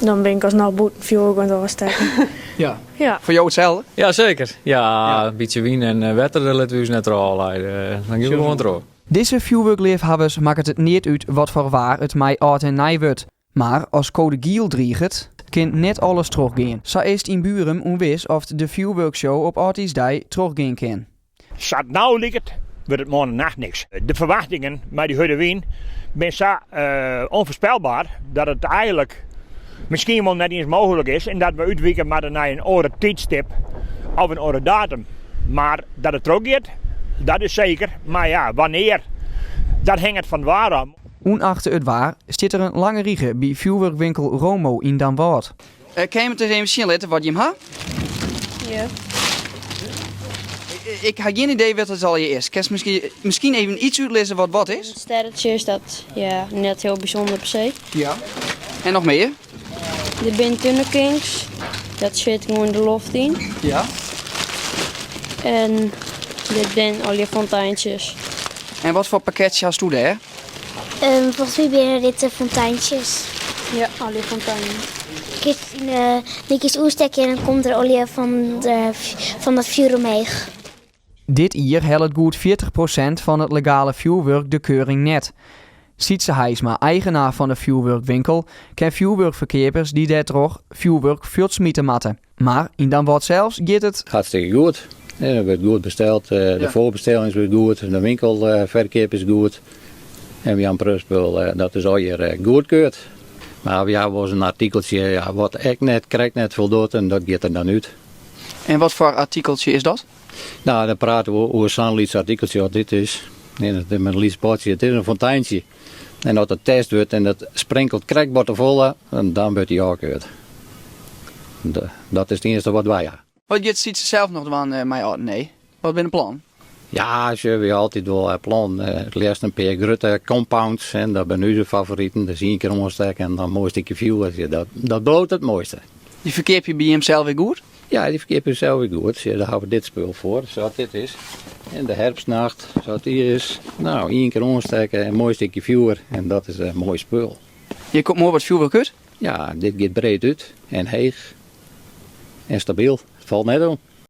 Dan ben ik alsnog boeten vuurwerk aan het afsteken. Ja. Ja. Voor jou hetzelfde? Ja, zeker. Ja, een beetje wien en wetter, dat laten we ons net al leiden. Dan gaan we gewoon door. Deze vuurwerkliefhebbers maakt het niet uit wat voor waar het mij oud en nij wordt. Maar als code Giel dreigt, kan net alles teruggaan. Zo is het in Buren onwis of de vuurwerkshow op Artiesdij teruggaan kan. Zat nou ligt wordt het morgen nacht niks. De verwachtingen met die Hudde Wien zijn zo onvoorspelbaar dat het eigenlijk misschien wel net eens mogelijk is en dat we uitwijken maar naar een andere tijdstip of een andere datum. Maar dat het teruggaat, dat is zeker. Maar ja, wanneer? Dat hangt van waar af. Ongeacht het waar, zit er een lange riege bij vuurwerkwinkel Romo in Damwoord. Kan je me eens even zien laten wat je hem hebt? Ja. Ik heb geen idee wat het al je is. Kan je misschien even iets uitlezen wat is? Het sterretje is dat net heel bijzonder per se. Ja. En nog meer? De Bin Tunnekings, dat zit gewoon de loft in. Ja. En dit zijn al je fonteintjes. En wat voor pakketje had je daar? Volgens mij binnen dit de fonteintjes. Ja, al je fonteinen. Ik kies oerstekken en dan komt er olie van dat vuur omheen. Dit jaar helpt goed 40% van het legale vuurwerk de keuring net. Sietse Heijsma, eigenaar van de vuurwerkwinkel, kent vuurwerkverkeerders die daar toch vuurwerk vuursmieten matten. Maar in Damwoord zelfs gaat het hartstikke goed. Er wordt goed besteld, de voorbestelling is goed, de winkelverkeer is goed. En we hebben Prusspul, dat is al hier goedkeurd. Maar we hebben een artikeltje wat echt net, krijgt net voldoet en dat gaat er dan uit. En wat voor artikeltje is dat? Nou, dan praten we over zo'n liefst artikeltje wat dit is. En het is met een liefst potje, het is een fonteintje. En als dat test wordt en dat sprenkelt krekbotten vol, dan wordt die afgekeurd. Dat is het eerste wat wij hebben. Wat je ziet ze zelf nog aan mij? Nee. Wat ben je plan? Ja, ze hebben altijd wel plan. Het eerst een paar grote compounds en dat zijn onze favorieten. Dat is 1 keer omsteken en dan een mooi stukje vuur. Dat bloot het mooiste. Die verkeer je bij hem zelf weer goed? Ja, die verkeer je zelf weer goed. Daar hebben we dit spul voor, zoals dit is. En de herfstnacht, zoals hier is. Nou, 1 keer omsteken, een mooi stukje vuur en dat is een mooi spul. Je komt mooi wat vuurwerk uit? Ja, dit gaat breed uit en heeg en stabiel. Het valt net om.